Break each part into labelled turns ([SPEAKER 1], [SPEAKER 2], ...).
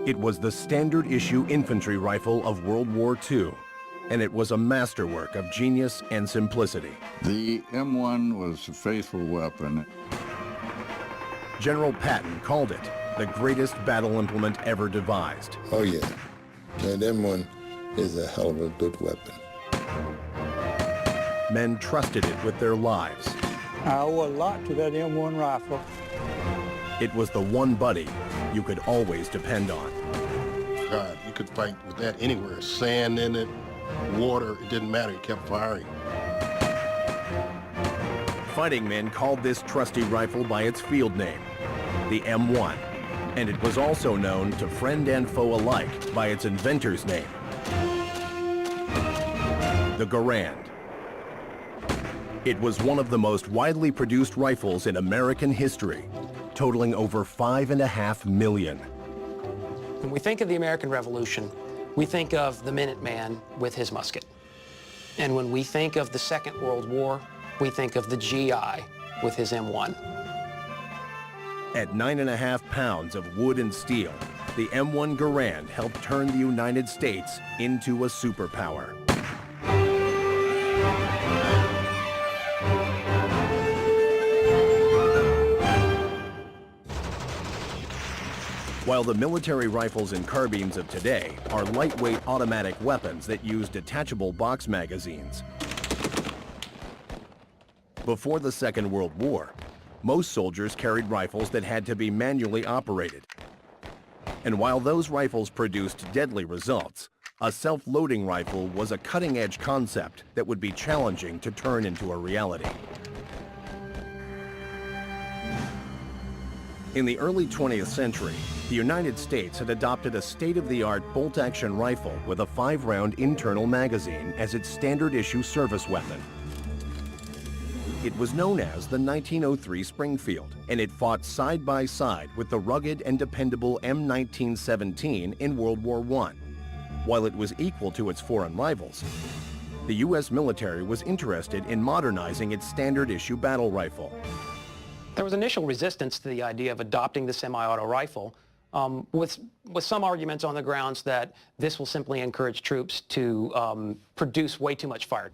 [SPEAKER 1] It was the standard issue infantry rifle of World War II, and it was a masterwork of genius and simplicity.
[SPEAKER 2] The M-1 was a faithful weapon.
[SPEAKER 1] General Patton called it the greatest battle implement ever devised.
[SPEAKER 3] Oh yeah, that M1 is a hell of a good weapon.
[SPEAKER 1] Men trusted it with their lives.
[SPEAKER 4] I owe a lot to that M1 rifle.
[SPEAKER 1] It was the one buddy you could always depend on.
[SPEAKER 5] God, you could fight with that anywhere. Sand in it, water, it didn't matter, you kept firing.
[SPEAKER 1] Fighting men called this trusty rifle by its field name, the M1, and it was also known to friend and foe alike by its inventor's name, the Garand. It was one of the most widely produced rifles in American history, totaling over 5.5 million.
[SPEAKER 6] When we think of the American Revolution, we think of the Minuteman with his musket. And when we think of the Second World War, we think of the GI with his M1.
[SPEAKER 1] At 9.5 pounds of wood and steel, the M1 Garand helped turn the United States into a superpower. While the military rifles and carbines of today are lightweight automatic weapons that use detachable box magazines, before the Second World War, most soldiers carried rifles that had to be manually operated. And while those rifles produced deadly results, a self-loading rifle was a cutting-edge concept that would be challenging to turn into a reality. In the early 20th century, the United States had adopted a state-of-the-art bolt-action rifle with a 5-round internal magazine as its standard-issue service weapon. It was known as the 1903 Springfield, and it fought side by side with the rugged and dependable M1917 in World War I. While it was equal to its foreign rivals, the U.S. military was interested in modernizing its standard-issue battle rifle.
[SPEAKER 6] There was initial resistance to the idea of adopting the semi-auto rifle, with some arguments on the grounds that this will simply encourage troops to produce way too much fire.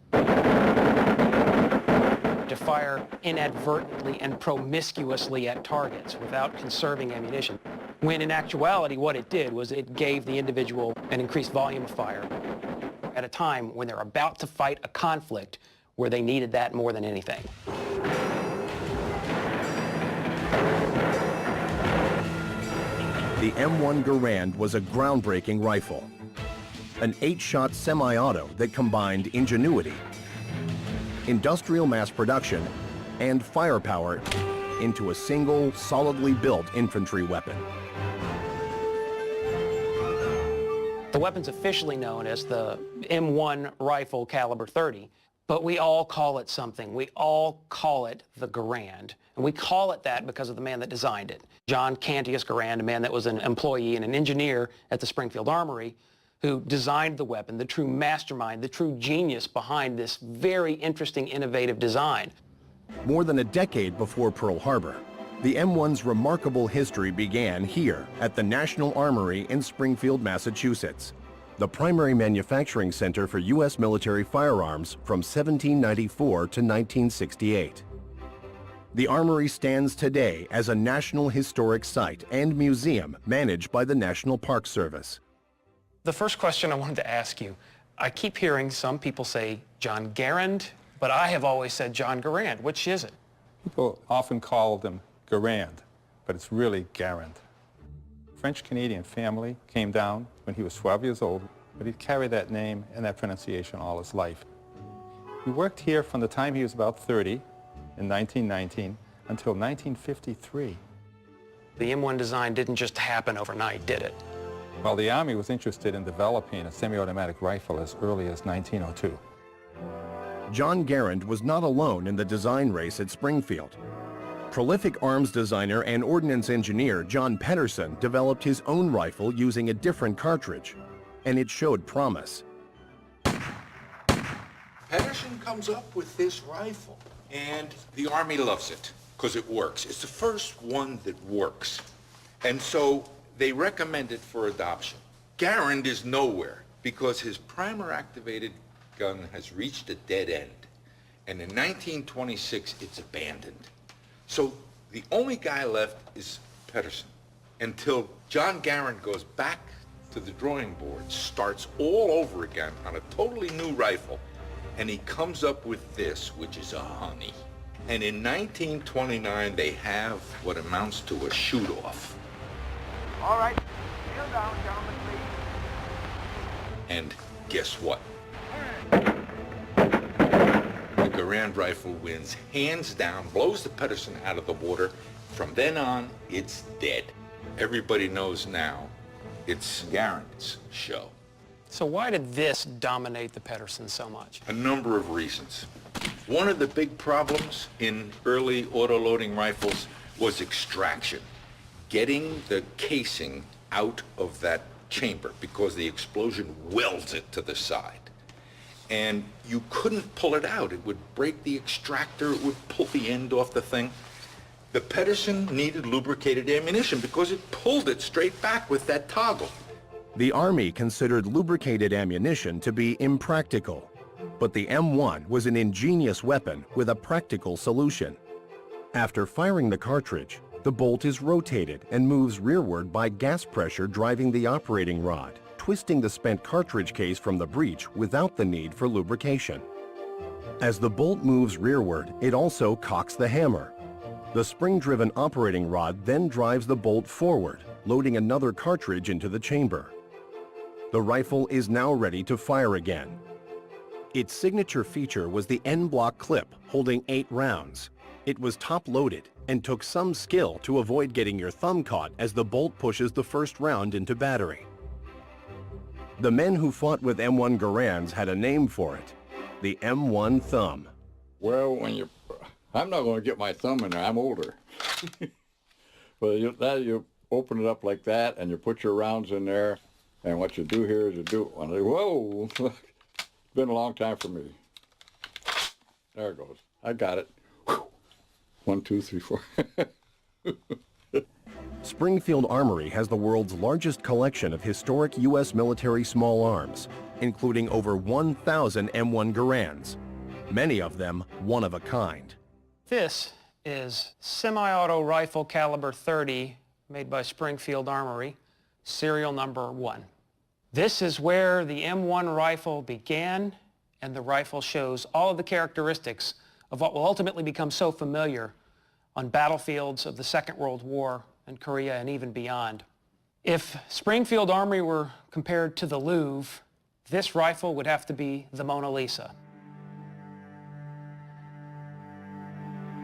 [SPEAKER 6] To fire inadvertently and promiscuously at targets without conserving ammunition. When in actuality what it did was it gave the individual an increased volume of fire at a time when they're about to fight a conflict where they needed that more than anything.
[SPEAKER 1] The M1 Garand was a groundbreaking rifle, an 8-shot semi-auto that combined ingenuity, industrial mass production, and firepower into a single, solidly built infantry weapon.
[SPEAKER 6] The weapon's officially known as the M1 rifle caliber 30, but we all call it something. We all call it the Garand, and we call it that because of the man that designed it. John Cantius Garand, a man that was an employee and an engineer at the Springfield Armory, who designed the weapon, the true mastermind, the true genius behind this very interesting, innovative design.
[SPEAKER 1] More than a decade before Pearl Harbor, the M1's remarkable history began here at the National Armory in Springfield, Massachusetts, the primary manufacturing center for U.S. military firearms from 1794 to 1968. The Armory stands today as a National Historic Site and museum managed by the National Park Service.
[SPEAKER 6] The first question I wanted to ask you, I keep hearing some people say John Garand, but I have always said John Garand. Which is it?
[SPEAKER 7] People often call them Garand, but it's really Garand. French-Canadian family came down when he was 12 years old, but he'd carried that name and that pronunciation all his life. He worked here from the time he was about 30 in 1919 until 1953.
[SPEAKER 6] The M1 design didn't just happen overnight, did it?
[SPEAKER 7] Well, the Army was interested in developing a semi-automatic rifle as early as 1902.
[SPEAKER 1] John Garand was not alone in the design race at Springfield. Prolific arms designer and ordnance engineer John Pedersen developed his own rifle using a different cartridge, and it showed promise.
[SPEAKER 8] Pedersen comes up with this rifle, and the Army loves it because it works. It's the first one that works. And so
[SPEAKER 9] they recommend it for adoption. Garand is nowhere because his primer-activated gun has reached a dead end. And in 1926, it's abandoned. So the only guy left is Pedersen, until John Garand goes back to the drawing board, starts all over again on a totally new rifle, and he comes up with this, which is a honey. And in 1929, they have what amounts to a shoot-off.
[SPEAKER 8] All right, kneel down, gentlemen, please.
[SPEAKER 9] And guess what? The Garand rifle wins hands down, blows the Pedersen out of the water. From then on, it's dead. Everybody knows now it's Garand's show.
[SPEAKER 6] So why did this dominate the Pedersen so much?
[SPEAKER 9] A number of reasons. One of the big problems in early auto-loading rifles was extraction. Getting the casing out of that chamber because the explosion welds it to the side. And you couldn't pull it out. It would break the extractor, it would pull the end off the thing. The Pedersen needed lubricated ammunition because it pulled it straight back with that toggle.
[SPEAKER 1] The Army considered lubricated ammunition to be impractical, but the M-1 was an ingenious weapon with a practical solution. After firing the cartridge, the bolt is rotated and moves rearward by gas pressure driving the operating rod, twisting the spent cartridge case from the breech without the need for lubrication. As the bolt moves rearward, it also cocks the hammer. The spring-driven operating rod then drives the bolt forward, loading another cartridge into the chamber. The rifle is now ready to fire again. Its signature feature was the N-block clip holding 8 rounds. It was top-loaded and took some skill to avoid getting your thumb caught as the bolt pushes the first round into battery. The men who fought with M1 Garands had a name for it, the M1 thumb.
[SPEAKER 2] Well, I'm not going to get my thumb in there. I'm older. But you open it up like that, and you put your rounds in there, and what you do here is you do it. And whoa, it's been a long time for me. There it goes. I got it. 1, 2, 3, 4.
[SPEAKER 1] Springfield Armory has the world's largest collection of historic U.S. military small arms, including over 1,000 M1 Garands, many of them one of a kind.
[SPEAKER 6] This is semi-auto rifle caliber 30 made by Springfield Armory, serial number 1. This is where the M1 rifle began, and the rifle shows all of the characteristics of what will ultimately become so familiar on battlefields of the Second World War and Korea and even beyond. If Springfield Armory were compared to the Louvre, this rifle would have to be the Mona Lisa.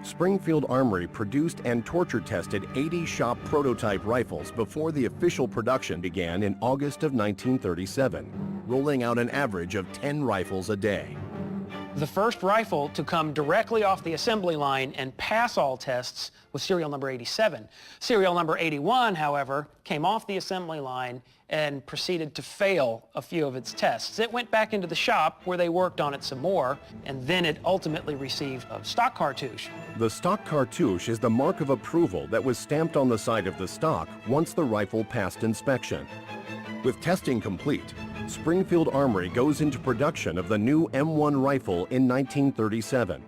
[SPEAKER 1] Springfield Armory produced and torture-tested 80 shop prototype rifles before the official production began in August of 1937, rolling out an average of 10 rifles a day.
[SPEAKER 6] The first rifle to come directly off the assembly line and pass all tests was serial number 87. Serial number 81, however, came off the assembly line and proceeded to fail a few of its tests. It went back into the shop where they worked on it some more, and then it ultimately received a stock cartouche.
[SPEAKER 1] The stock cartouche is the mark of approval that was stamped on the side of the stock once the rifle passed inspection. With testing complete, Springfield Armory goes into production of the new M1 rifle in 1937.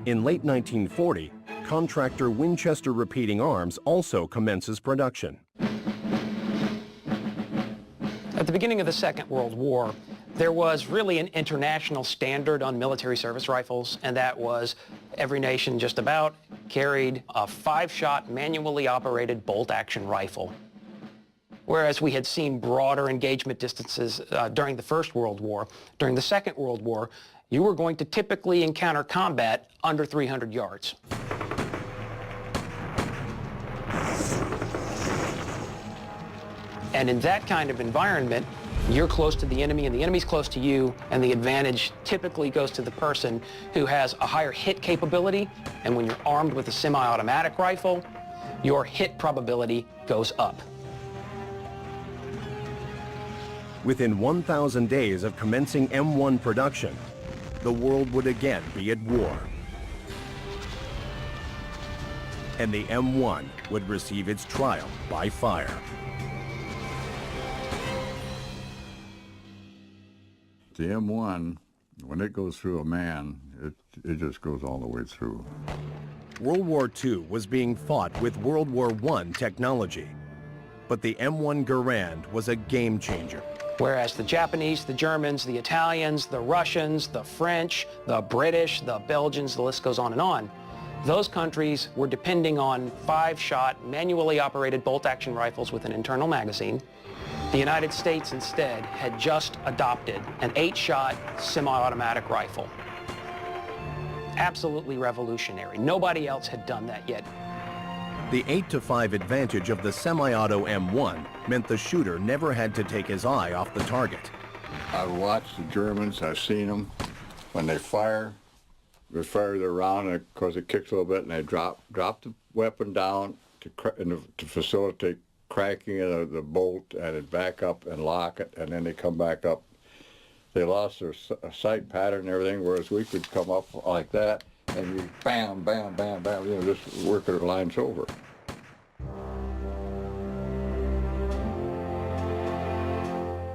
[SPEAKER 1] In late 1940, contractor Winchester Repeating Arms also commences production.
[SPEAKER 6] At the beginning of the Second World War, there was really an international standard on military service rifles, and that was every nation just about carried a 5-shot manually operated bolt-action rifle. Whereas we had seen broader engagement distances during the First World War, during the Second World War, you were going to typically encounter combat under 300 yards. And in that kind of environment, you're close to the enemy and the enemy's close to you, and the advantage typically goes to the person who has a higher hit capability, and when you're armed with a semi-automatic rifle, your hit probability goes up.
[SPEAKER 1] Within 1,000 days of commencing M1 production, the world would again be at war. And the M1 would receive its trial by fire.
[SPEAKER 2] The M1, when it goes through a man, it just goes all the way through.
[SPEAKER 1] World War II was being fought with World War I technology, but the M1 Garand was a game changer.
[SPEAKER 6] Whereas the Japanese, the Germans, the Italians, the Russians, the French, the British, the Belgians, the list goes on, those countries were depending on 5-shot, manually operated bolt-action rifles with an internal magazine. The United States instead had just adopted an 8-shot semi-automatic rifle. Absolutely revolutionary. Nobody else had done that yet.
[SPEAKER 1] The 8-to-5 advantage of the semi-auto M1 meant the shooter never had to take his eye off the target.
[SPEAKER 2] I've watched the Germans, I've seen them. When they fire their round, and of course it kicks a little bit, and they drop the weapon down to facilitate cracking of the bolt, and it back up and lock it, and then they come back up. They lost their sight pattern and everything, whereas we could come up like that, and you bam, bam, bam, bam, you know, just work our lines over.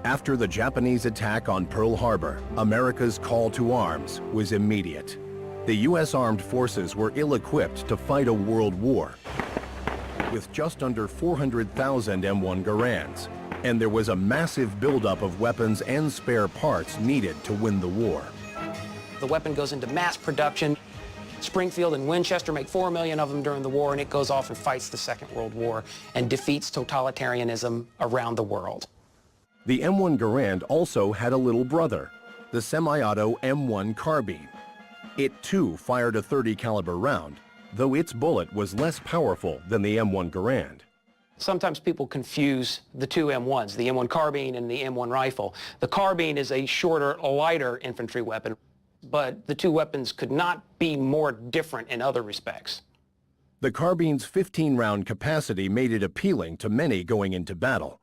[SPEAKER 1] After the Japanese attack on Pearl Harbor, America's call to arms was immediate. The U.S. armed forces were ill-equipped to fight a world war, with just under 400,000 M1 Garands, and there was a massive buildup of weapons and spare parts needed to win the war.
[SPEAKER 6] The weapon goes into mass production. Springfield and Winchester make 4 million of them during the war, and it goes off and fights the Second World War and defeats totalitarianism around the world.
[SPEAKER 1] The M1 Garand also had a little brother, the semi-auto M1 carbine. It too fired a .30 caliber round, though its bullet was less powerful than the M1 Garand.
[SPEAKER 6] Sometimes people confuse the two M1s, the M1 carbine and the M1 rifle. The carbine is a shorter, lighter infantry weapon, but the two weapons could not be more different in other respects.
[SPEAKER 1] The carbine's 15-round capacity made it appealing to many going into battle,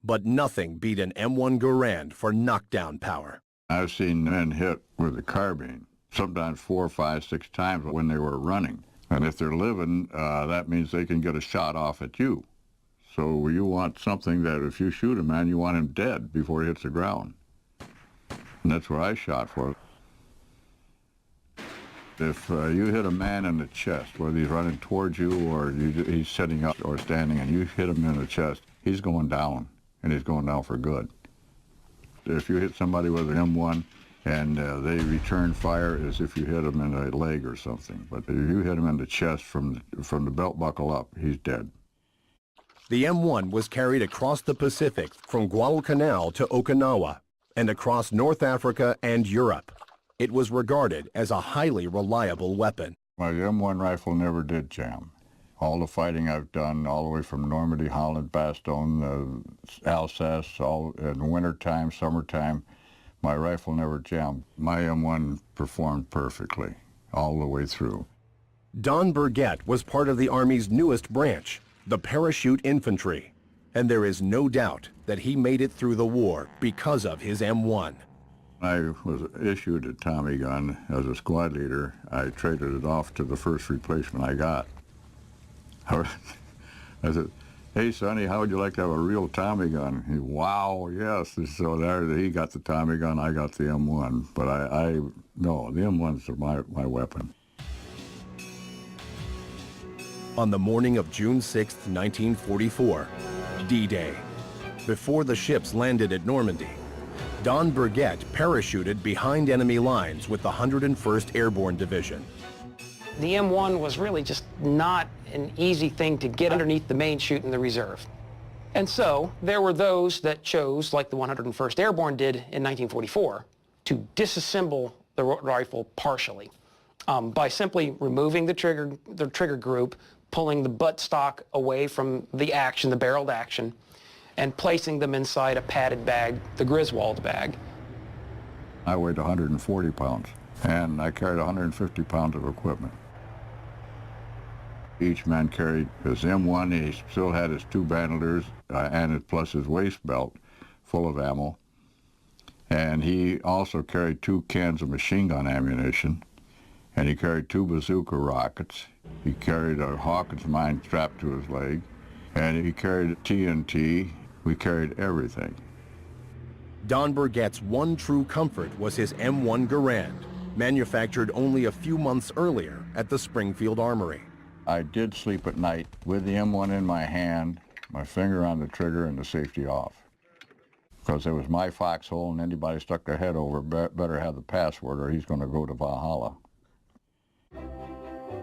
[SPEAKER 1] but nothing beat an M1 Garand for knockdown power.
[SPEAKER 2] I've seen men hit with a carbine, sometimes 4, 5, 6 times when they were running. And if they're living, that means they can get a shot off at you. So you want something that if you shoot a man, you want him dead before he hits the ground. And that's what I shot for. If you hit a man in the chest, whether he's running towards you or he's sitting up or standing, and you hit him in the chest, he's going down, and he's going down for good. If you hit somebody with an M1 and they return fire as if you hit them in a leg or something, but if you hit him in the chest from the belt buckle up, he's dead.
[SPEAKER 1] The M1 was carried across the Pacific from Guadalcanal to Okinawa and across North Africa and Europe. It was regarded as a highly reliable weapon.
[SPEAKER 2] My M1 rifle never did jam. All the fighting I've done, all the way from Normandy, Holland, Bastogne, Alsace, all in wintertime, summertime, my rifle never jammed. My M1 performed perfectly, all the way through.
[SPEAKER 1] Don Burgett was part of the Army's newest branch, the Parachute Infantry, and there is no doubt that he made it through the war because of his M1.
[SPEAKER 2] I was issued a Tommy gun as a squad leader. I traded it off to the first replacement I got. I said, "Hey, Sonny, how would you like to have a real Tommy gun?" He, "Wow, yes." So there, he got the Tommy gun, I got the M1. But no, the M1's my weapon.
[SPEAKER 1] On the morning of June 6, 1944, D-Day, before the ships landed at Normandy, Don Burgett parachuted behind enemy lines with the 101st Airborne Division.
[SPEAKER 6] The M1 was really just not an easy thing to get underneath the main chute in the reserve. And so there were those that chose, like the 101st Airborne did in 1944, to disassemble the rifle partially by simply removing the trigger group, pulling the buttstock away from the action, the barreled action, and placing them inside a padded bag, the Griswold bag.
[SPEAKER 2] I weighed 140 pounds, and I carried 150 pounds of equipment. Each man carried his M1, he still had his 2 bandoliers, and plus his waist belt full of ammo. And he also carried 2 cans of machine gun ammunition, and he carried 2 bazooka rockets. He carried a Hawkins mine strapped to his leg, and he carried TNT. We carried everything.
[SPEAKER 1] Don Burgett's one true comfort was his M1 Garand, manufactured only a few months earlier at the Springfield Armory.
[SPEAKER 2] I did sleep at night with the M1 in my hand, my finger on the trigger and the safety off. Because it was my foxhole, and anybody stuck their head over better have the password or he's going to go to Valhalla.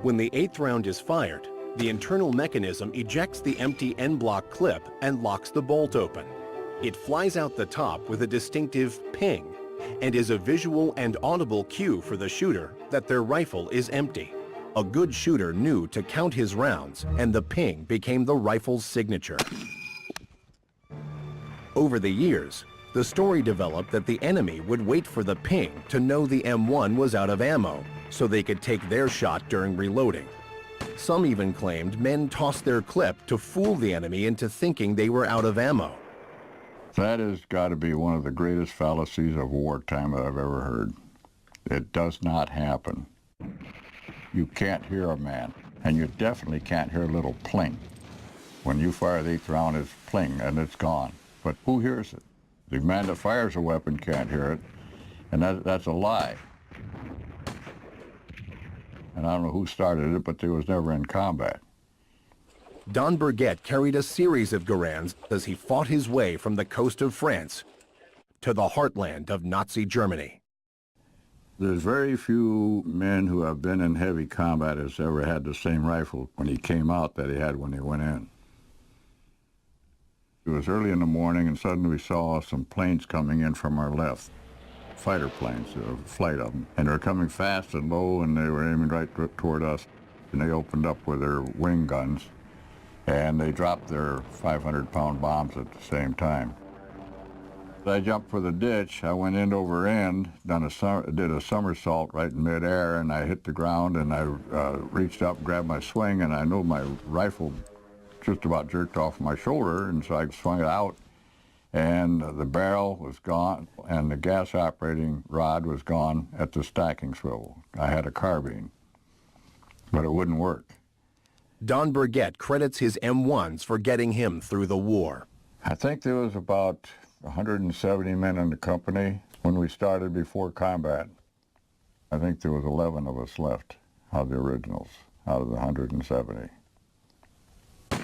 [SPEAKER 1] When the 8th round is fired, the internal mechanism ejects the empty end-block clip and locks the bolt open. It flies out the top with a distinctive ping and is a visual and audible cue for the shooter that their rifle is empty. A good shooter knew to count his rounds, and the ping became the rifle's signature. Over the years, the story developed that the enemy would wait for the ping to know the M1 was out of ammo, so they could take their shot during reloading. Some even claimed men tossed their clip to fool the enemy into thinking they were out of ammo.
[SPEAKER 2] That has got to be one of the greatest fallacies of wartime that I've ever heard. It does not happen. You can't hear a man, and you definitely can't hear a little pling. When you fire the 8th round, it's pling, and it's gone. But who hears it? The man that fires a weapon can't hear it, and that's a lie. And I don't know who started it, but they was never in combat.
[SPEAKER 1] Don Burgett carried a series of Garands as he fought his way from the coast of France to the heartland of Nazi Germany.
[SPEAKER 2] There's very few men who have been in heavy combat has ever had the same rifle when he came out that he had when he went in. It was early in the morning, and suddenly we saw some planes coming in from our left. Fighter planes, a flight of them. And they were coming fast and low, and they were aiming right toward us. And they opened up with their wing guns, and they dropped their 500-pound bombs at the same time. I jumped for the ditch. I went end over end, did a somersault right in midair, and I hit the ground, and I reached up, grabbed my swing, and I know my rifle just about jerked off my shoulder, and so I swung it out, and the barrel was gone, and the gas operating rod was gone at the stacking swivel. I had a carbine, but it wouldn't work.
[SPEAKER 1] Don Burgett credits his M1s for getting him through the war.
[SPEAKER 2] I think there was about 170 men in the company when we started before combat. I think there was 11 of us left of the originals out of the 170.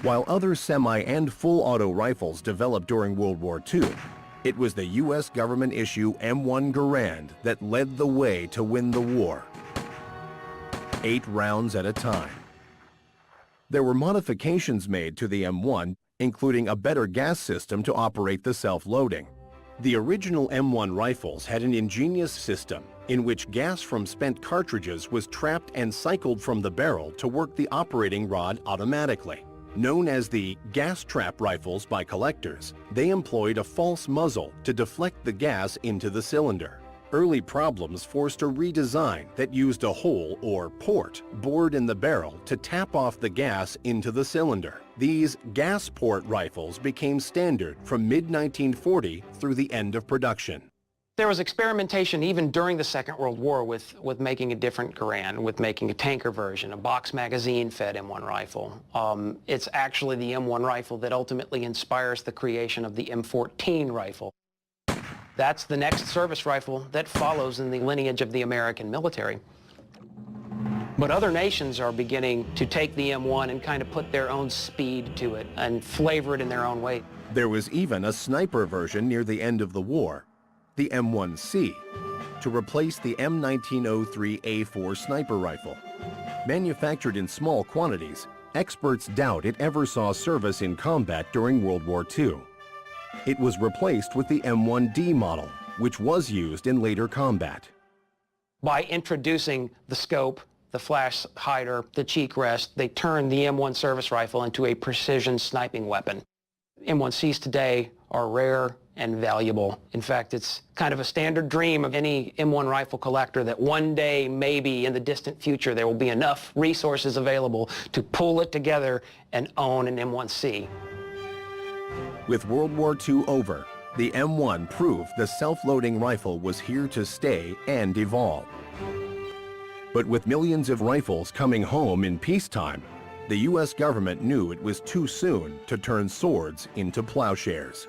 [SPEAKER 1] While other semi- and full-auto rifles developed during World War II, it was the U.S. government-issue M1 Garand that led the way to win the war. 8 rounds at a time. There were modifications made to the M1, including a better gas system to operate the self-loading. The original M1 rifles had an ingenious system in which gas from spent cartridges was trapped and cycled from the barrel to work the operating rod automatically. Known as the gas trap rifles by collectors, they employed a false muzzle to deflect the gas into the cylinder. Early problems forced a redesign that used a hole or port bored in the barrel to tap off the gas into the cylinder. These gas port rifles became standard from mid-1940 through the end of production.
[SPEAKER 6] There was experimentation even during the Second World War with making a different Garand, with making a tanker version, a box magazine-fed M1 rifle. It's actually the M1 rifle that ultimately inspires the creation of the M14 rifle. That's the next service rifle that follows in the lineage of the American military. But other nations are beginning to take the M1 and kind of put their own speed to it and flavor it in their own way.
[SPEAKER 1] There was even a sniper version near the end of the war, the M1C, to replace the M1903A4 sniper rifle. Manufactured in small quantities, experts doubt it ever saw service in combat during World War II. It was replaced with the M1D model, which was used in later combat.
[SPEAKER 6] By introducing the scope, the flash hider, the cheek rest, they turned the M1 service rifle into a precision sniping weapon. M1Cs today are rare and valuable. In fact, it's kind of a standard dream of any M1 rifle collector that one day, maybe in the distant future, there will be enough resources available to pull it together and own an M1C.
[SPEAKER 1] With World War II over, the M1 proved the self-loading rifle was here to stay and evolve. But with millions of rifles coming home in peacetime, the U.S. government knew it was too soon to turn swords into plowshares.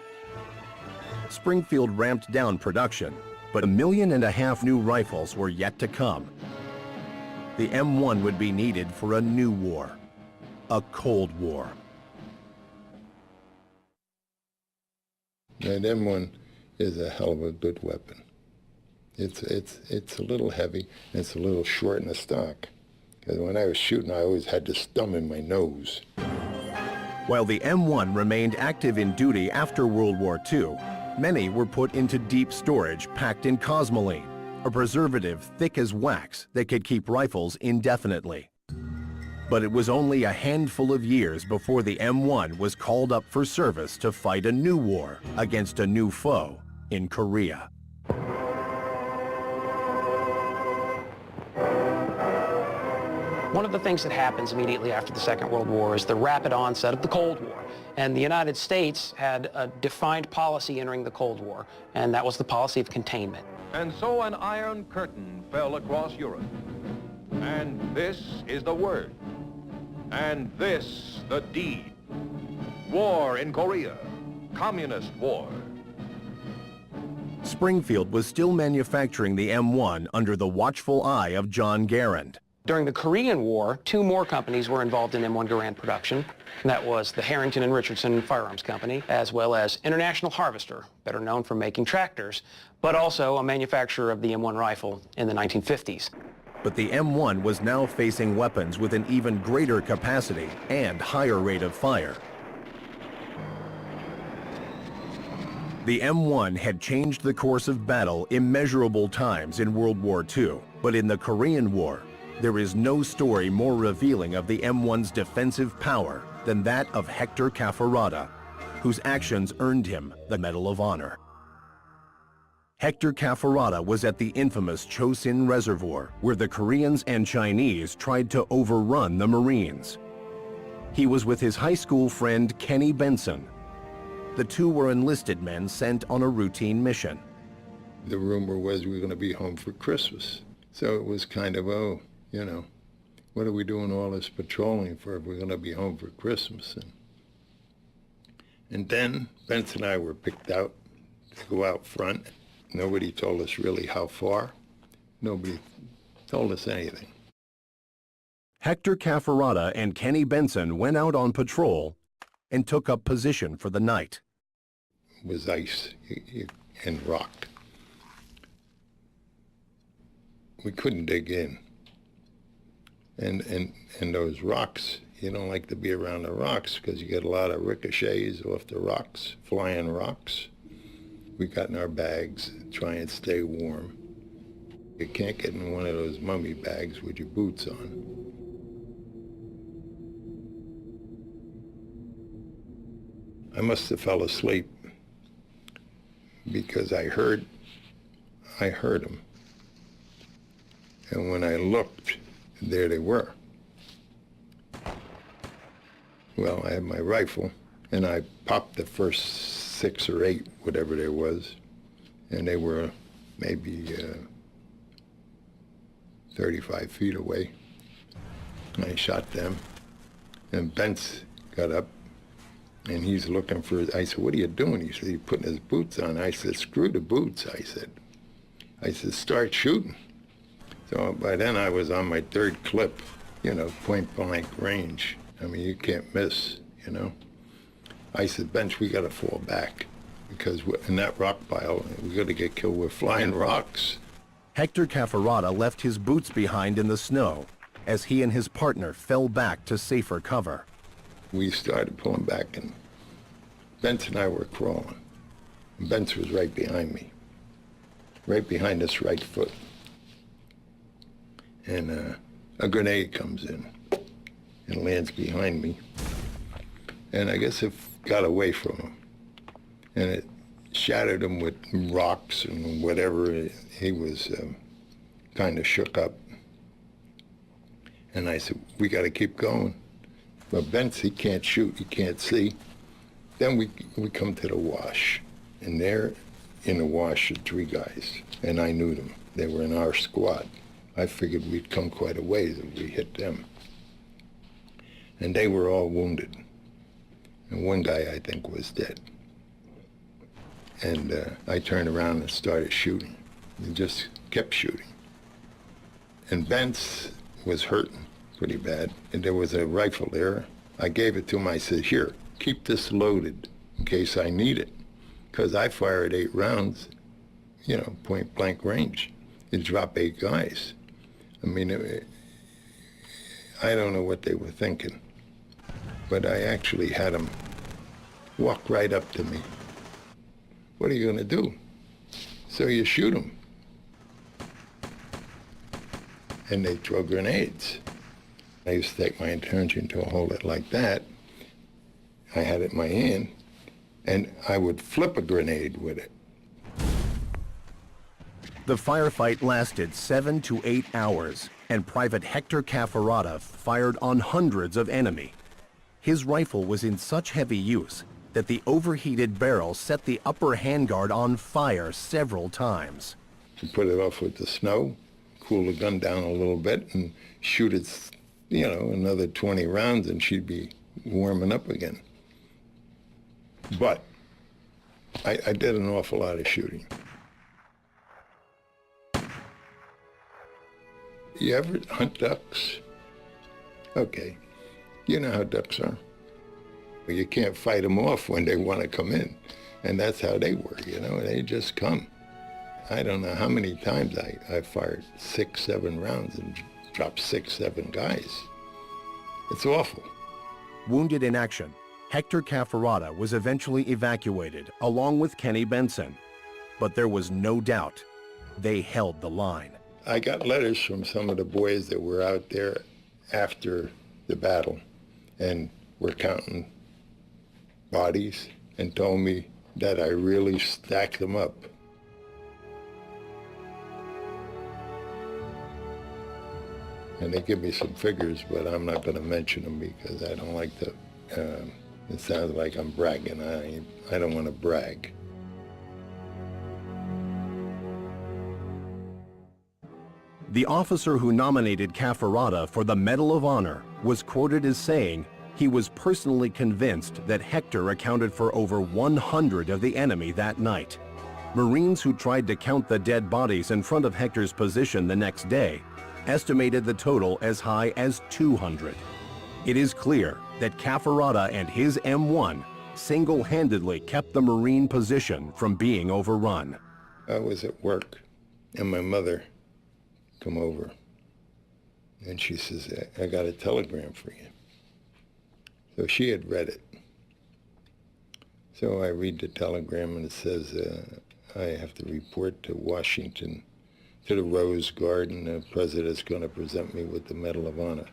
[SPEAKER 1] Springfield ramped down production, but 1.5 million new rifles were yet to come. The M-1 would be needed for a new war, a Cold War.
[SPEAKER 3] That M1 is a hell of a good weapon. It's a little heavy, and it's a little short in the stock. Because when I was shooting, I always had this thumb in my nose.
[SPEAKER 1] While the M1 remained active in duty after World War II, many were put into deep storage packed in cosmoline, a preservative thick as wax that could keep rifles indefinitely. But it was only a handful of years before the M1 was called up for service to fight a new war against a new foe in Korea.
[SPEAKER 6] One of the things that happens immediately after the Second World War is the rapid onset of the Cold War. And the United States had a defined policy entering the Cold War, and that was the policy of containment.
[SPEAKER 10] And so an iron curtain fell across Europe. And this is the word. And this the deed. War in Korea. Communist war.
[SPEAKER 1] Springfield was still manufacturing the M1 under the watchful eye of John Garand.
[SPEAKER 6] During the Korean War, 2 more companies were involved in M1 Garand production. And that was the Harrington and Richardson Firearms Company, as well as International Harvester, better known for making tractors, but also a manufacturer of the M1 rifle in the 1950s.
[SPEAKER 1] But the M1 was now facing weapons with an even greater capacity and higher rate of fire. The M1 had changed the course of battle immeasurable times in World War II, but in the Korean War, there is no story more revealing of the M1's defensive power than that of Hector Caffarata, whose actions earned him the Medal of Honor. Hector Caffarata was at the infamous Chosin Reservoir, where the Koreans and Chinese tried to overrun the Marines. He was with his high school friend Kenny Benson. The two were enlisted men sent on a routine mission.
[SPEAKER 3] The rumor was we were going to be home for Christmas. So it was kind of, oh, you know, what are we doing all this patrolling for if we're going to be home for Christmas? And then Benson and I were picked out to go out front. Nobody told us really how far. Nobody told us anything.
[SPEAKER 1] Hector Caffarata and Kenny Benson went out on patrol and took up position for the night.
[SPEAKER 3] It was ice and rock. We couldn't dig in. And those rocks, you don't like to be around the rocks because you get a lot of ricochets off the rocks, flying rocks. We got in our bags, try and stay warm. You can't get in one of those mummy bags with your boots on. I must have fell asleep because I heard them. And when I looked, there they were. Well, I had my rifle, and I popped the first 6 or 8, whatever there was, and they were maybe 35 feet away. And I shot them, and Bence got up, and he's looking for, I said, what are you doing? He said, he's putting his boots on. I said, screw the boots, I said, start shooting. So by then I was on my 3rd clip, you know, point blank range. I mean, you can't miss, you know. I said, Bench, we got to fall back because in that rock pile, we're going to get killed with flying rocks.
[SPEAKER 1] Hector Caffarata left his boots behind in the snow as he and his partner fell back to safer cover.
[SPEAKER 3] We started pulling back, and Bence and I were crawling. And Bence was right behind me, right behind this right foot. And a grenade comes in and lands behind me. And I guess it got away from him. And it shattered him with rocks and whatever. He was kind of shook up. And I said, we got to keep going. But Bence, he can't shoot, he can't see. Then we come to the wash. And there in the wash are 3 guys. And I knew them. They were in our squad. I figured we'd come quite a ways if we hit them. And they were all wounded. And one guy, I think, was dead. And I turned around and started shooting. And just kept shooting. And Bentz was hurting pretty bad. And there was a rifle there. I gave it to him. I said, here, keep this loaded in case I need it. Because I fired 8 rounds, you know, point blank range. It dropped 8 guys. I mean, I don't know what they were thinking. But I actually had them walk right up to me. What are you gonna do? So you shoot them. And they throw grenades. I used to take my intention to hold it like that. I had it in my hand, and I would flip a grenade with it.
[SPEAKER 1] The firefight lasted 7 to 8 hours, and Private Hector Cafferata fired on hundreds of enemy. His rifle was in such heavy use that the overheated barrel set the upper handguard on fire several times.
[SPEAKER 3] You put it off with the snow, cool the gun down a little bit, and shoot it, you know, another 20 rounds, and she'd be warming up again. But I did an awful lot of shooting. You ever hunt ducks? Okay, you know how ducks are. You can't fight them off when they want to come in, and that's how they were, you know, they just come. I don't know how many times I fired 6, 7 rounds and dropped 6, 7 guys. It's awful.
[SPEAKER 1] Wounded in action, Hector Cafferata was eventually evacuated along with Kenny Benson. But there was no doubt they held the line.
[SPEAKER 3] I got letters from some of the boys that were out there after the battle and were counting bodies and told me that I really stacked them up. And they give me some figures, but I'm not going to mention them because I don't like to, it sounds like I'm bragging. I don't want to brag.
[SPEAKER 1] The officer who nominated Cafferata for the Medal of Honor was quoted as saying he was personally convinced that Hector accounted for over 100 of the enemy that night. Marines who tried to count the dead bodies in front of Hector's position the next day estimated the total as high as 200. It is clear that Cafferata and his M-1 single-handedly kept the Marine position from being overrun.
[SPEAKER 3] I was at work, and my mother come over, and she says, I got a telegram for you. So she had read it. So I read the telegram, and it says, I have to report to Washington, to the Rose Garden. The president's going to present me with the Medal of Honor.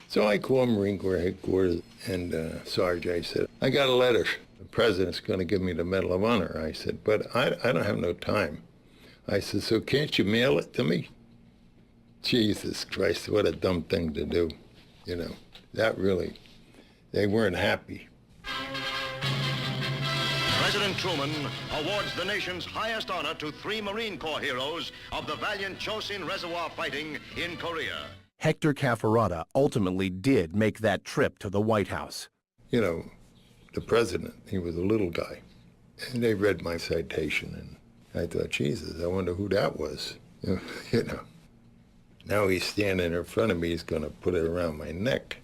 [SPEAKER 3] So I called Marine Corps headquarters, and Sarge, I said, I got a letter. The president's going to give me the Medal of Honor. I said, but I don't have no time. I said, so can't you mail it to me? Jesus Christ, what a dumb thing to do. You know, that really, they weren't happy.
[SPEAKER 11] President Truman awards the nation's highest honor to 3 Marine Corps heroes of the valiant Chosin Reservoir fighting in Korea.
[SPEAKER 1] Hector Cafferata ultimately did make that trip to the White House.
[SPEAKER 3] You know, the president, he was a little guy, and they read my citation, and I thought, Jesus, I wonder who that was. You know. Now he's standing in front of me, he's going to put it around my neck.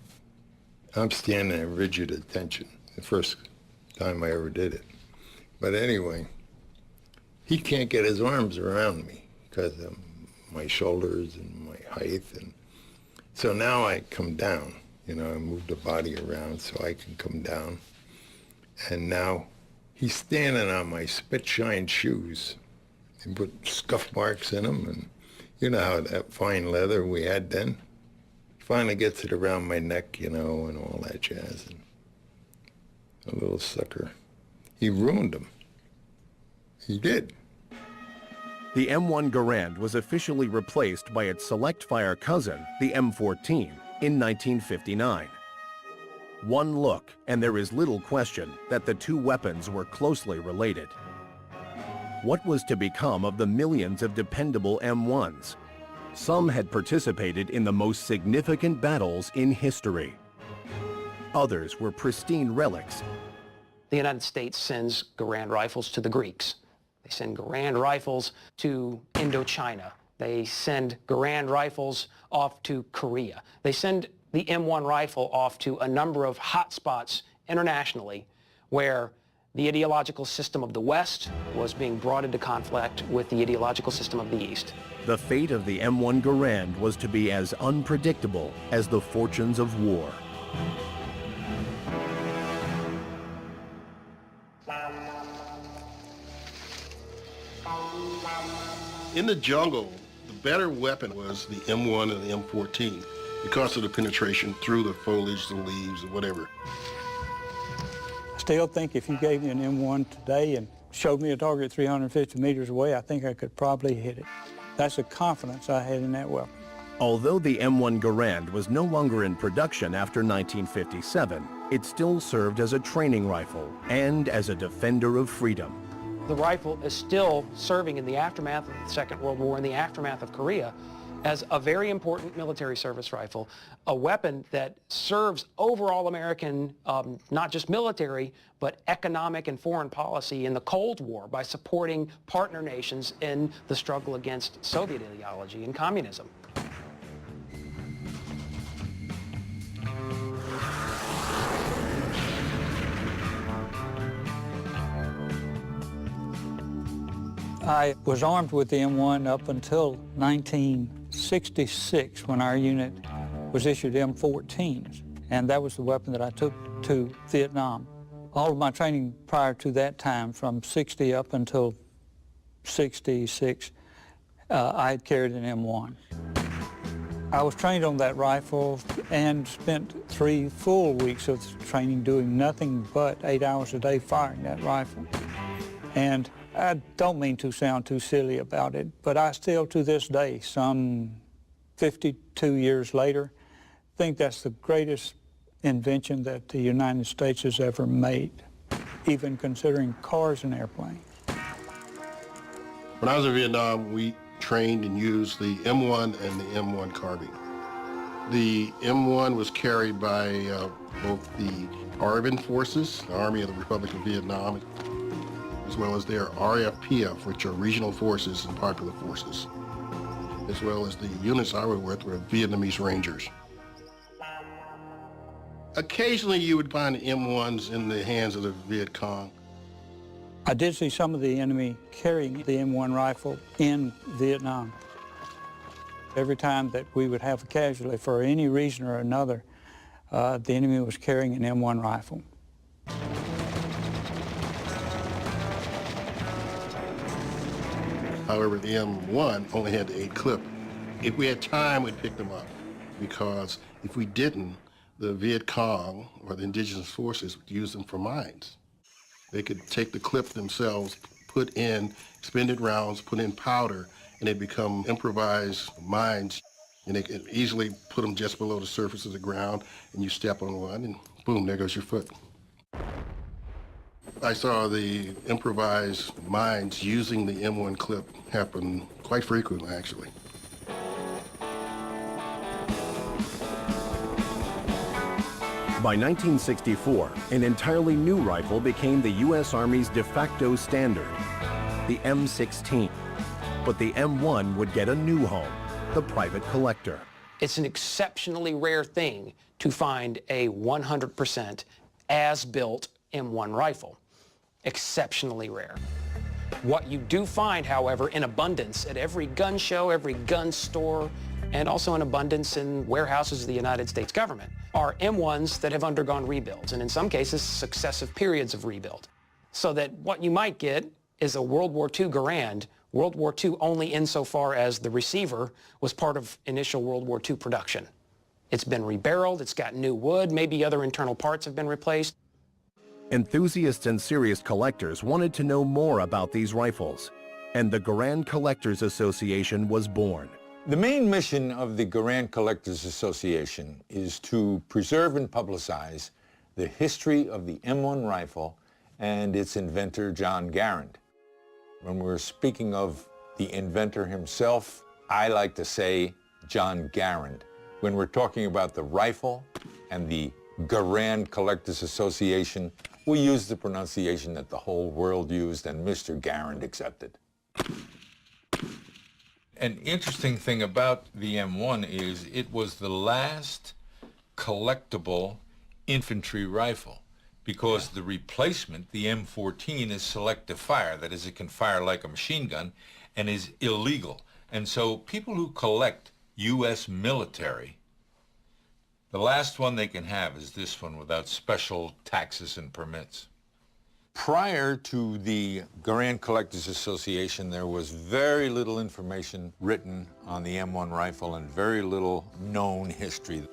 [SPEAKER 3] I'm standing in rigid attention, the first time I ever did it. But anyway, he can't get his arms around me because of my shoulders and my height. And so now I come down, you know, I move the body around so I can come down. And now he's standing on my spit-shined shoes. He put scuff marks in them, and you know how that fine leather we had then. Finally gets it around my neck, you know, and all that jazz. And a little sucker. He ruined them. He did.
[SPEAKER 1] The M-1 Garand was officially replaced by its select-fire cousin, the M-14, in 1959. One look, and there is little question that the two weapons were closely related. What was to become of the millions of dependable M1s? Some had participated in the most significant battles in history. Others were pristine relics.
[SPEAKER 6] The United States sends Garand rifles to the Greeks. They send Garand rifles to Indochina. They send Garand rifles off to Korea. They send the M1 rifle off to a number of hotspots internationally where the ideological system of the West was being brought into conflict with the ideological system of the East.
[SPEAKER 1] The fate of the M1 Garand was to be as unpredictable as the fortunes of war.
[SPEAKER 5] In the jungle, the better weapon was the M1 and the M14 because of the penetration through the foliage, the leaves, or whatever.
[SPEAKER 4] I still think if you gave me an M1 today and showed me a target 350 meters away, I think I could probably hit it. That's the confidence I had in that weapon.
[SPEAKER 1] Although the M1 Garand was no longer in production after 1957, it still served as a training rifle and as a defender of freedom.
[SPEAKER 6] The rifle is still serving in the aftermath of the Second World War, in the aftermath of Korea, as a very important military service rifle, a weapon that serves overall American, not just military, but economic and foreign policy in the Cold War by supporting partner nations in the struggle against Soviet ideology and communism.
[SPEAKER 4] I was armed with the M1 up until 1966 when our unit was issued M14s, and that was the weapon that I took to Vietnam. All of my training prior to that time, from 60 up until 66, I had carried an M1. I was trained on that rifle and spent 3 full weeks of training doing nothing but 8 hours a day firing that rifle. And I don't mean to sound too silly about it, but I still to this day, some 52 years later, think that's the greatest invention that the United States has ever made, even considering cars and airplanes.
[SPEAKER 5] When I was in Vietnam, we trained and used the M1 and the M1 carbine. The M1 was carried by both the ARVN forces, the Army of the Republic of Vietnam, as well as their RFPF, which are regional forces and popular forces, as well as the units I was with were Vietnamese Rangers. Occasionally you would find M1s in the hands of the Viet Cong.
[SPEAKER 4] I did see some of the enemy carrying the M1 rifle in Vietnam. Every time that we would have a casualty for any reason or another, the enemy was carrying an M1 rifle.
[SPEAKER 5] However, the M1 only had the 8 clip. If we had time, we'd pick them up, because if we didn't, the Viet Cong, or the indigenous forces, would use them for mines. They could take the clip themselves, put in expended rounds, put in powder, and they become improvised mines. And they could easily put them just below the surface of the ground, and you step on one, and boom, there goes your foot. I saw the improvised mines using the M1 clip happen quite frequently, actually.
[SPEAKER 1] By 1964, an entirely new rifle became the U.S. Army's de facto standard, the M16. But the M1 would get a new home, the private collector.
[SPEAKER 6] It's an exceptionally rare thing to find a 100% as-built M1 rifle. Exceptionally rare. What you do find, however, in abundance at every gun show, every gun store, and also in abundance in warehouses of the United States government, are M1s that have undergone rebuilds, and in some cases, successive periods of rebuild. So that what you might get is a World War II Garand, World War II only insofar as the receiver was part of initial World War II production. It's been rebarreled, it's got new wood, maybe other internal parts have been replaced.
[SPEAKER 1] Enthusiasts and serious collectors wanted to know more about these rifles, and the Garand Collectors Association was born.
[SPEAKER 12] The main mission of the Garand Collectors Association is to preserve and publicize the history of the M1 rifle and its inventor, John Garand. When we're speaking of the inventor himself, I like to say John Garand. When we're talking about the rifle and the Garand Collectors Association, We used the pronunciation that the whole world used and Mr. Garand accepted. An interesting thing about the M1 is it was the last collectible infantry rifle, because the replacement, the M14, is selective fire. That is, it can fire like a machine gun and is illegal. And so people who collect U.S. military, the last one they can have is this one without special taxes and permits. Prior to the Garand Collectors Association, there was very little information written on the M1 rifle and very little known history.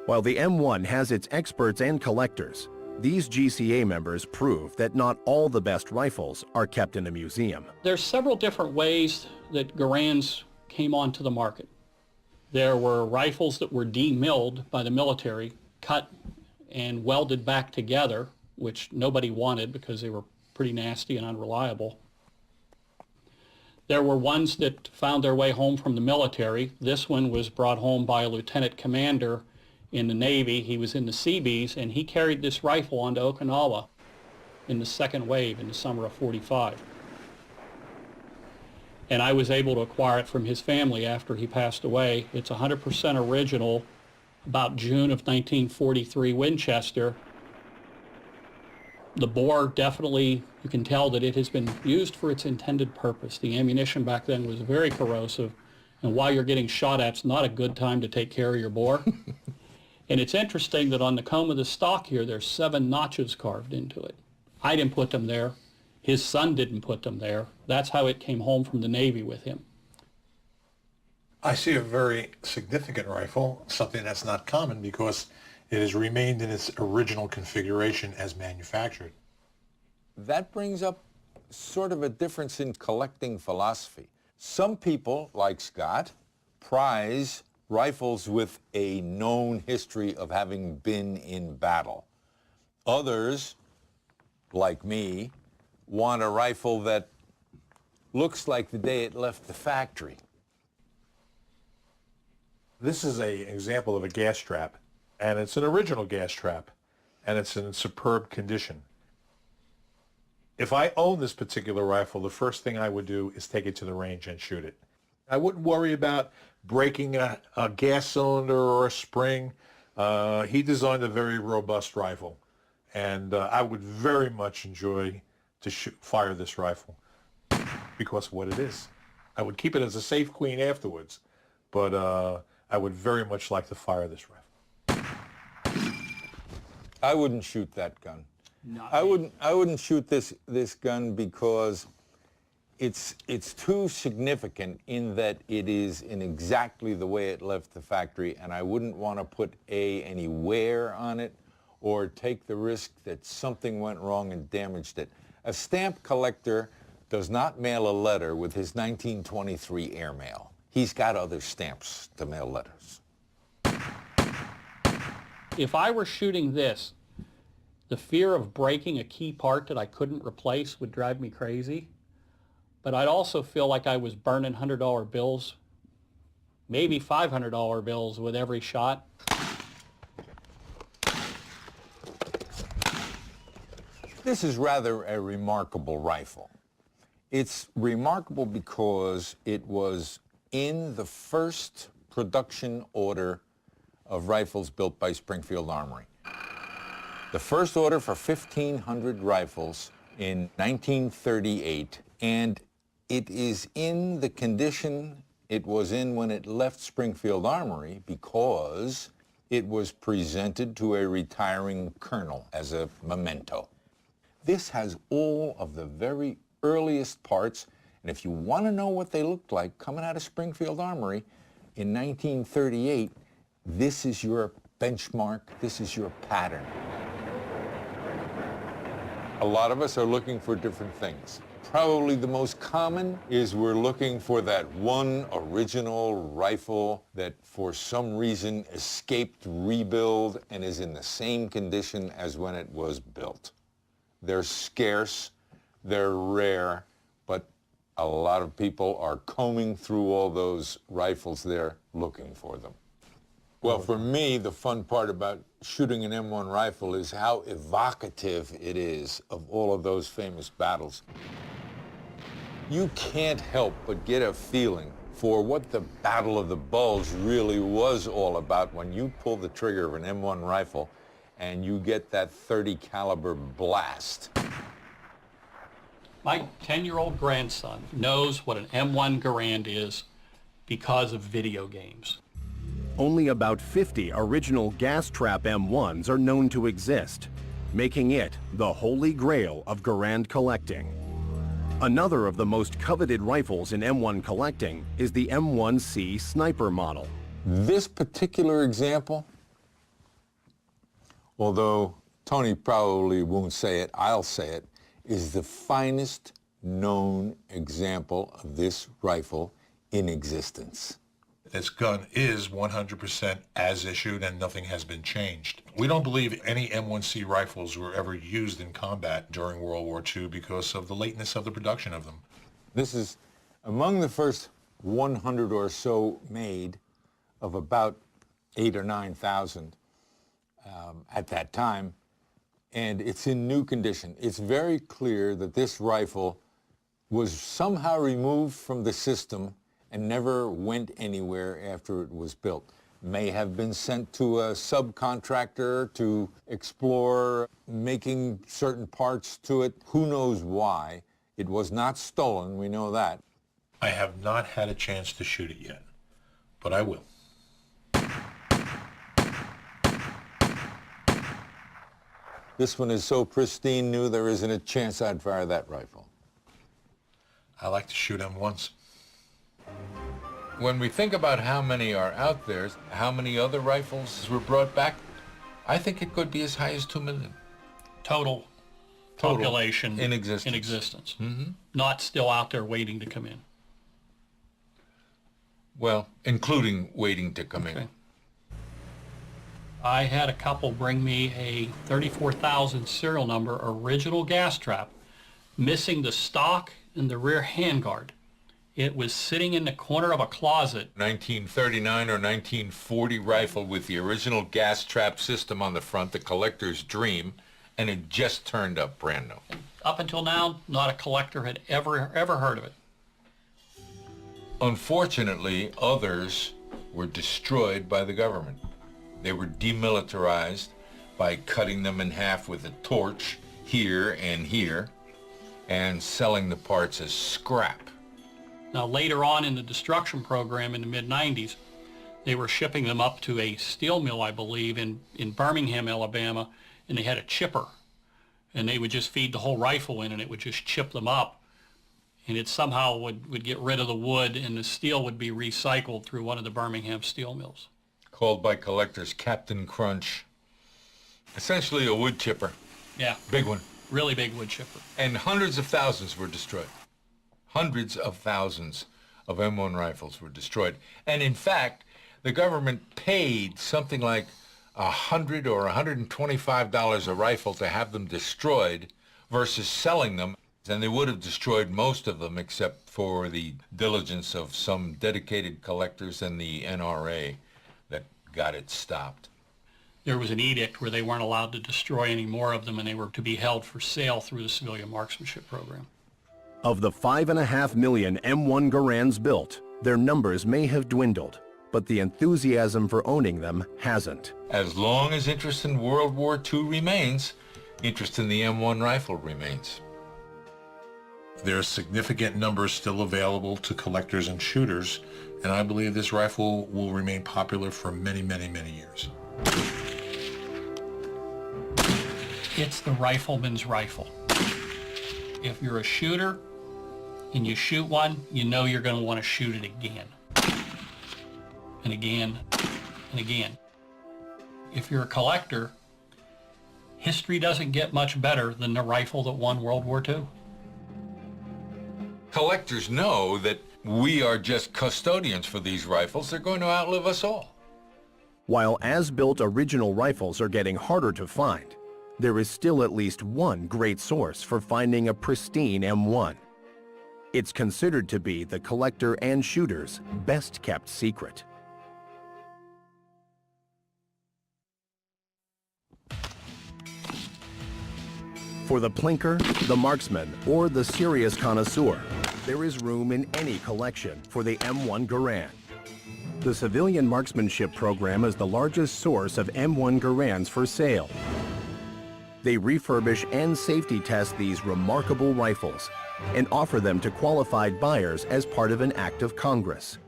[SPEAKER 1] While the M1 has its experts and collectors, these GCA members prove that not all the best rifles are kept in a museum.
[SPEAKER 13] There's several different ways that Garands came onto the market. There were rifles that were demilled by the military, cut and welded back together, which nobody wanted because they were pretty nasty and unreliable. There were ones that found their way home from the military. This one was brought home by a lieutenant commander in the Navy. He was in the Seabees, and he carried this rifle onto Okinawa in the second wave in the summer of '45. And I was able to acquire it from his family after he passed away. It's 100% original, about June of 1943 Winchester. The bore definitely, you can tell that it has been used for its intended purpose. The ammunition back then was very corrosive, and while you're getting shot at, it's not a good time to take care of your bore. And it's interesting that on the comb of the stock here, there's 7 notches carved into it. I didn't put them there. His son didn't put them there. That's how it came home from the Navy with him.
[SPEAKER 8] I see a very significant rifle, something that's not common because it has remained in its original configuration as manufactured.
[SPEAKER 12] That brings up sort of a difference in collecting philosophy. Some people, like Scott, prize rifles with a known history of having been in battle. Others, like me, want a rifle that looks like the day it left the factory.
[SPEAKER 8] This is an example of a gas trap, and it's an original gas trap, and it's in superb condition. If I own this particular rifle, the first thing I would do is take it to the range and shoot it. I wouldn't worry about breaking a gas cylinder or a spring. He designed a very robust rifle, and I would very much enjoy to fire this rifle because of what it is. I would keep it as a safe queen afterwards, but I would very much like to fire this rifle.
[SPEAKER 12] I wouldn't shoot that gun. I wouldn't shoot this gun because it's too significant in that it is in exactly the way it left the factory, and I wouldn't want to put any wear on it or take the risk that something went wrong and damaged it. A stamp collector does not mail a letter with his 1923 airmail. He's got other stamps to mail letters.
[SPEAKER 13] If I were shooting this, the fear of breaking a key part that I couldn't replace would drive me crazy. But I'd also feel like I was burning $100 bills, maybe $500 bills with every shot.
[SPEAKER 12] This is rather a remarkable rifle. It's remarkable because it was in the first production order of rifles built by Springfield Armory. The first order for 1,500 rifles in 1938, and it is in the condition it was in when it left Springfield Armory because it was presented to a retiring colonel as a memento. This has all of the very earliest parts, and if you want to know what they looked like coming out of Springfield Armory in 1938, this is your benchmark, this is your pattern. A lot of us are looking for different things. Probably the most common is we're looking for that one original rifle that for some reason escaped rebuild and is in the same condition as when it was built. They're scarce, they're rare, but a lot of people are combing through all those rifles there looking for them. Well, for me, the fun part about shooting an M1 rifle is how evocative it is of all of those famous battles. You can't help but get a feeling for what the Battle of the Bulge really was all about when you pull the trigger of an M1 rifle and you get that .30 caliber blast.
[SPEAKER 13] My 10-year-old grandson knows what an M1 Garand is because of video games.
[SPEAKER 1] Only about 50 original gas trap M1s are known to exist, making it the holy grail of Garand collecting. Another of the most coveted rifles in M1 collecting is the M1C sniper model.
[SPEAKER 12] This particular example, although Tony probably won't say it, I'll say it, is the finest known example of this rifle in existence.
[SPEAKER 8] This gun is 100% as issued and nothing has been changed. We don't believe any M1C rifles were ever used in combat during World War II because of the lateness of the production of them.
[SPEAKER 12] This is among the first 100 or so made of about 8,000 or 9,000 at that time, and it's in new condition. It's very clear that this rifle was somehow removed from the system and never went anywhere after it was built. May have been sent to a subcontractor to explore making certain parts to it. Who knows why? It was not stolen, we know that.
[SPEAKER 8] I have not had a chance to shoot it yet, but I will.
[SPEAKER 12] This one is so pristine new, there isn't a chance I'd fire that rifle.
[SPEAKER 8] I like to shoot M1s.
[SPEAKER 9] When we think about how many are out there, how many other rifles were brought back, I think it could be as high as 2 million.
[SPEAKER 13] Total population
[SPEAKER 9] in existence.
[SPEAKER 13] In existence.
[SPEAKER 9] Mm-hmm.
[SPEAKER 13] Not still out there waiting to come in.
[SPEAKER 9] Well, including waiting to come in.
[SPEAKER 13] I had a couple bring me a 34,000 serial number original gas trap, missing the stock and the rear handguard. It was sitting in the corner of a closet.
[SPEAKER 9] 1939 or 1940 rifle with the original gas trap system on the front, the collector's dream, and it just turned up brand new.
[SPEAKER 13] And up until now, not a collector had ever heard of it.
[SPEAKER 9] Unfortunately, others were destroyed by the government. They were demilitarized by cutting them in half with a torch here and selling the parts as scrap.
[SPEAKER 13] Now later on in the destruction program in the mid-90s, they were shipping them up to a steel mill, I believe, in Birmingham, Alabama, and they had a chipper. And they would just feed the whole rifle in and it would just chip them up. And it somehow would get rid of the wood and the steel would be recycled through one of the Birmingham steel mills.
[SPEAKER 9] Called by collectors Captain Crunch. Essentially a wood chipper.
[SPEAKER 13] Yeah.
[SPEAKER 9] Big one.
[SPEAKER 13] Really big wood chipper.
[SPEAKER 9] And hundreds of thousands were destroyed. Hundreds of thousands of M1 rifles were destroyed. And in fact, the government paid something like $100 or $125 a rifle to have them destroyed versus selling them. And they would have destroyed most of them except for the diligence of some dedicated collectors and the NRA that got it stopped.
[SPEAKER 13] There was an edict where they weren't allowed to destroy any more of them and they were to be held for sale through the civilian marksmanship program.
[SPEAKER 1] Of the 5.5 million M1 Garands built, their numbers may have dwindled, but the enthusiasm for owning them hasn't.
[SPEAKER 9] As long as interest in World War II remains, interest in the M1 rifle remains.
[SPEAKER 8] There are significant numbers still available to collectors and shooters, and I believe this rifle will remain popular for many, many, many years.
[SPEAKER 13] It's the rifleman's rifle. If you're a shooter and you shoot one, you know you're going to want to shoot it again. And again, and again. If you're a collector, history doesn't get much better than the rifle that won World War II.
[SPEAKER 9] Collectors know that we are just custodians for these rifles. They're going to outlive us all.
[SPEAKER 1] While as-built original rifles are getting harder to find, there is still at least one great source for finding a pristine M1. It's considered to be the collector and shooter's best-kept secret. For the plinker, the marksman, or the serious connoisseur, there is room in any collection for the M-1 Garand. The civilian marksmanship program is the largest source of M-1 Garands for sale. They refurbish and safety test these remarkable rifles and offer them to qualified buyers as part of an act of Congress.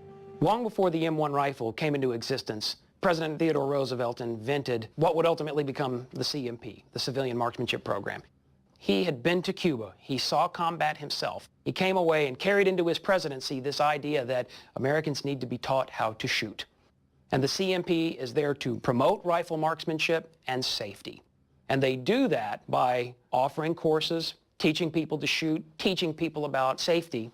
[SPEAKER 6] Long before the M1 rifle came into existence, President Theodore Roosevelt invented what would ultimately become the CMP, the Civilian Marksmanship Program. He had been to Cuba. He saw combat himself. He came away and carried into his presidency this idea that Americans need to be taught how to shoot. And the CMP is there to promote rifle marksmanship and safety. And they do that by offering courses, teaching people to shoot, teaching people about safety.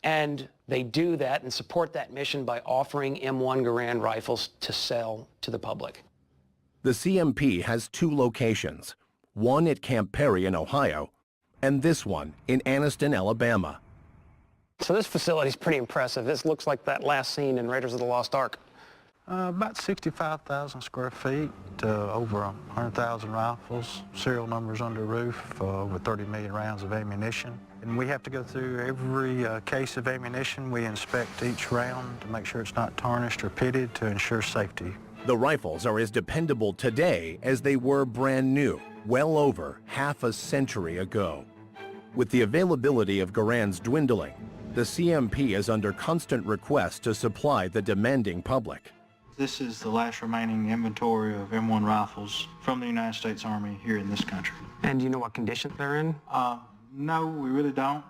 [SPEAKER 6] And they do that and support that mission by offering M1 Garand rifles to sell to the public.
[SPEAKER 1] The CMP has 2 locations, one at Camp Perry in Ohio, and this one in Anniston, Alabama.
[SPEAKER 6] So this facility is pretty impressive. This looks like that last scene in Raiders of the Lost Ark.
[SPEAKER 14] About 65,000 square feet, over 100,000 rifles, serial numbers under roof, with 30 million rounds of ammunition. And we have to go through every case of ammunition. We inspect each round to make sure it's not tarnished or pitted to ensure safety.
[SPEAKER 1] The rifles are as dependable today as they were brand new, well over half a century ago. With the availability of Garands dwindling, the CMP is under constant request to supply the demanding public.
[SPEAKER 14] This is the last remaining inventory of M1 rifles from the United States Army here in this country.
[SPEAKER 6] And do you know what condition they're in?
[SPEAKER 14] No, we really don't.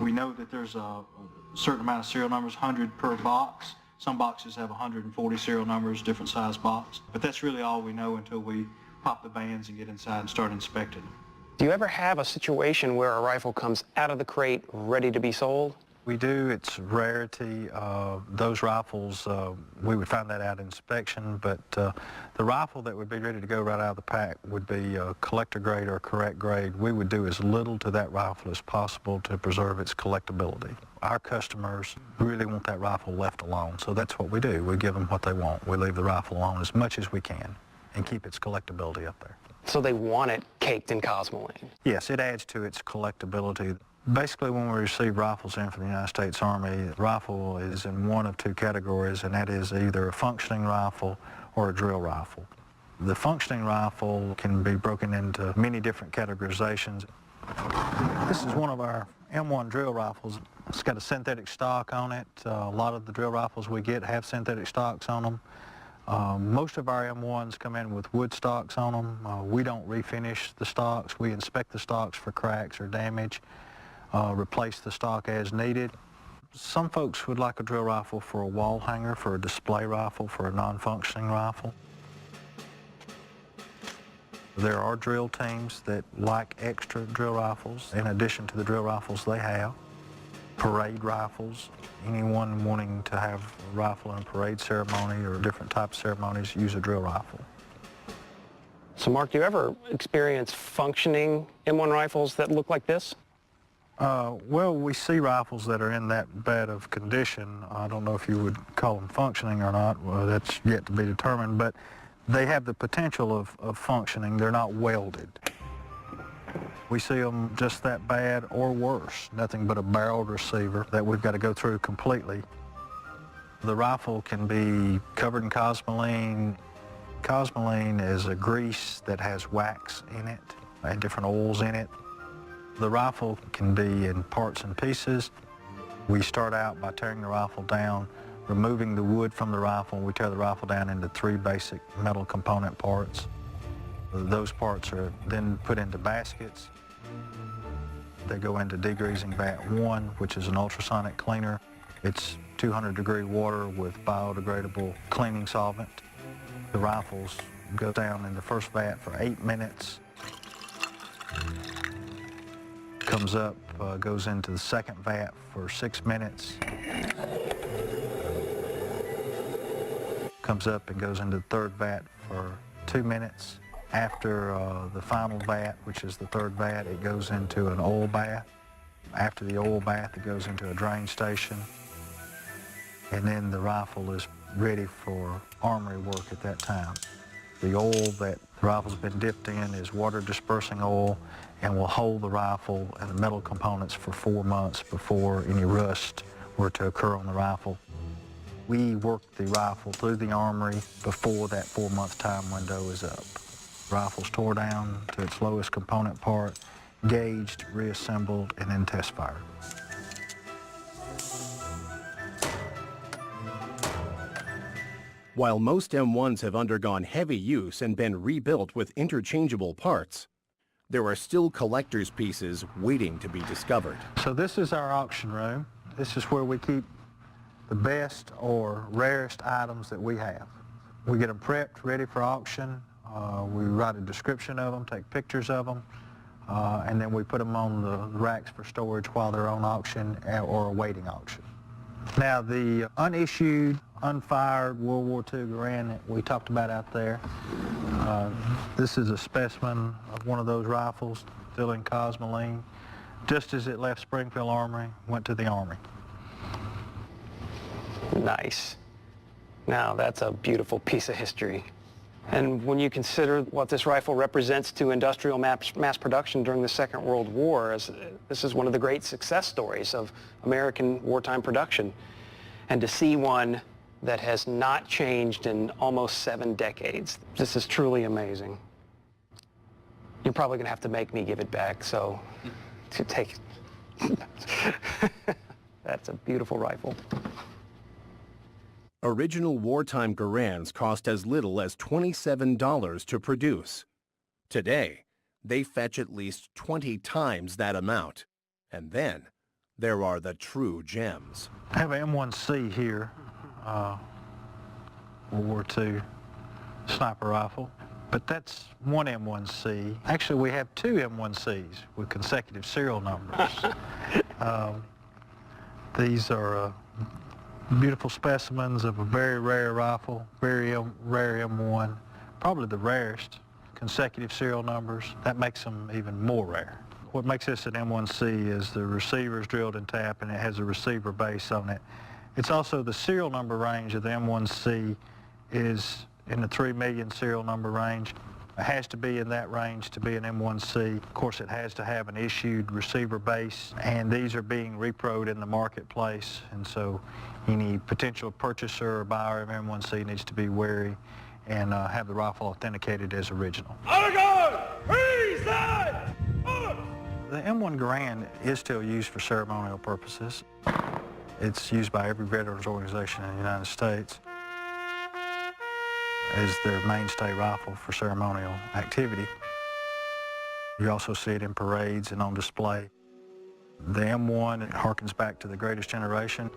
[SPEAKER 14] We know that there's a certain amount of serial numbers, 100 per box. Some boxes have 140 serial numbers, different size box. But that's really all we know until we pop the bands and get inside and start inspecting.
[SPEAKER 6] Do you ever have a situation where a rifle comes out of the crate ready to be sold?
[SPEAKER 14] We do. It's a rarity. Those rifles, we would find that out in inspection, but the rifle that would be ready to go right out of the pack would be collector grade or correct grade. We would do as little to that rifle as possible to preserve its collectability. Our customers really want that rifle left alone, so that's what we do. We give them what they want. We leave the rifle alone as much as we can and keep its collectability up there.
[SPEAKER 6] So they want it caked in cosmoline?
[SPEAKER 14] Yes, it adds to its collectability. Basically, when we receive rifles in from the United States Army, the rifle is in one of 2 categories, and that is either a functioning rifle or a drill rifle. The functioning rifle can be broken into many different categorizations. This is one of our M1 drill rifles. It's got a synthetic stock on it. A lot of the drill rifles we get have synthetic stocks on them. Most of our M1s come in with wood stocks on them. We don't refinish the stocks. We inspect the stocks for cracks or damage. Replace the stock as needed. Some folks would like a drill rifle for a wall hanger, for a display rifle, for a non-functioning rifle. There are drill teams that like extra drill rifles in addition to the drill rifles they have. Parade rifles. Anyone wanting to have a rifle in a parade ceremony or different type of ceremonies use a drill rifle.
[SPEAKER 6] So Mark, do you ever experience functioning M1 rifles that look like this?
[SPEAKER 14] Well, we see rifles that are in that bad of condition. I don't know if you would call them functioning or not. Well, that's yet to be determined, but they have the potential of functioning. They're not welded. We see them just that bad or worse, nothing but a barreled receiver that we've got to go through completely. The rifle can be covered in cosmoline. Cosmoline is a grease that has wax in it and different oils in it. The rifle can be in parts and pieces. We start out by tearing the rifle down, removing the wood from the rifle. We tear the rifle down into 3 basic metal component parts. Those parts are then put into baskets. They go into degreasing vat 1, which is an ultrasonic cleaner. It's 200-degree water with biodegradable cleaning solvent. The rifles go down in the first vat for 8 minutes. Comes up, goes into the second vat for 6 minutes. Comes up and goes into the third vat for 2 minutes. After the final vat, which is the third vat, it goes into an oil bath. After the oil bath, it goes into a drain station. And then the rifle is ready for armory work at that time. The oil that the The rifle's been dipped in is water dispersing oil and will hold the rifle and the metal components for 4 months before any rust were to occur on the rifle. We work the rifle through the armory before that 4-month time window is up. The rifle's tore down to its lowest component part, gauged, reassembled, and then test fired.
[SPEAKER 1] While most M1s have undergone heavy use and been rebuilt with interchangeable parts, there are still collector's pieces waiting to be discovered.
[SPEAKER 14] So this is our auction room. This is where we keep the best or rarest items that we have. We get them prepped, ready for auction. We write a description of them, take pictures of them, and then we put them on the racks for storage while they're on auction or awaiting auction. Now the unissued, unfired World War II Garand that we talked about out there, this is a specimen of one of those rifles, still in Cosmoline, just as it left Springfield Armory, went to the Army.
[SPEAKER 6] Nice. Now that's a beautiful piece of history. And when you consider what this rifle represents to industrial mass production during the Second World War, this is one of the great success stories of American wartime production. And to see one that has not changed in almost 7 decades, this is truly amazing. You're probably going to have to make me give it back, so to take it. That's a beautiful rifle.
[SPEAKER 1] Original wartime Garands cost as little as $27 to produce. Today, they fetch at least 20 times that amount. And then, there are the true gems.
[SPEAKER 14] I have an M1C here, World War II sniper rifle, but that's one M1C. Actually, we have 2 M1Cs with consecutive serial numbers. These are beautiful specimens of a very rare rifle, very rare M1, probably the rarest, consecutive serial numbers. That makes them even more rare. What makes this an M1C is the receiver's drilled in tap and it has a receiver base on it. It's also the serial number range of the M1C is in the 3 million serial number range. It has to be in that range to be an M1C. Of course, it has to have an issued receiver base, and these are being reproed in the marketplace, and so any potential purchaser or buyer of M1C needs to be wary and have the rifle authenticated as original. The M1 Garand is still used for ceremonial purposes. It's used by every veterans organization in the United States as their mainstay rifle for ceremonial activity. You also see it in parades and on display. The M1, it harkens back to the greatest generation.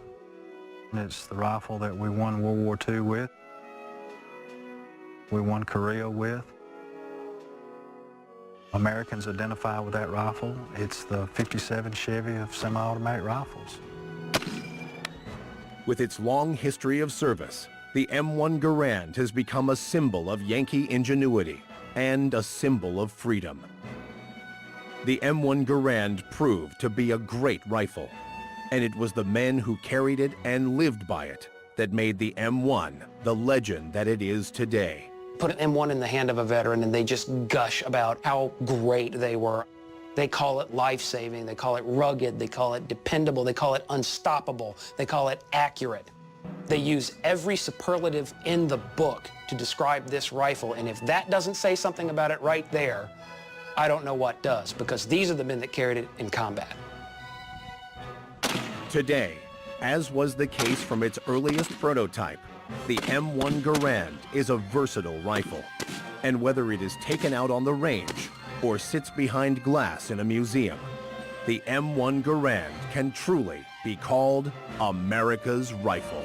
[SPEAKER 14] It's the rifle that we won World War II with. We won Korea with. Americans identify with that rifle. It's the 57 Chevy of semi-automatic rifles.
[SPEAKER 1] With its long history of service, the M1 Garand has become a symbol of Yankee ingenuity and a symbol of freedom. The M1 Garand proved to be a great rifle, and it was the men who carried it and lived by it that made the M1 the legend that it is today.
[SPEAKER 6] Put an M1 in the hand of a veteran and they just gush about how great they were. They call it life-saving, they call it rugged, they call it dependable, they call it unstoppable, they call it accurate. They use every superlative in the book to describe this rifle, and if that doesn't say something about it right there, I don't know what does, because these are the men that carried it in combat.
[SPEAKER 1] Today, as was the case from its earliest prototype, the M1 Garand is a versatile rifle. And whether it is taken out on the range or sits behind glass in a museum, the M1 Garand can truly be called America's rifle.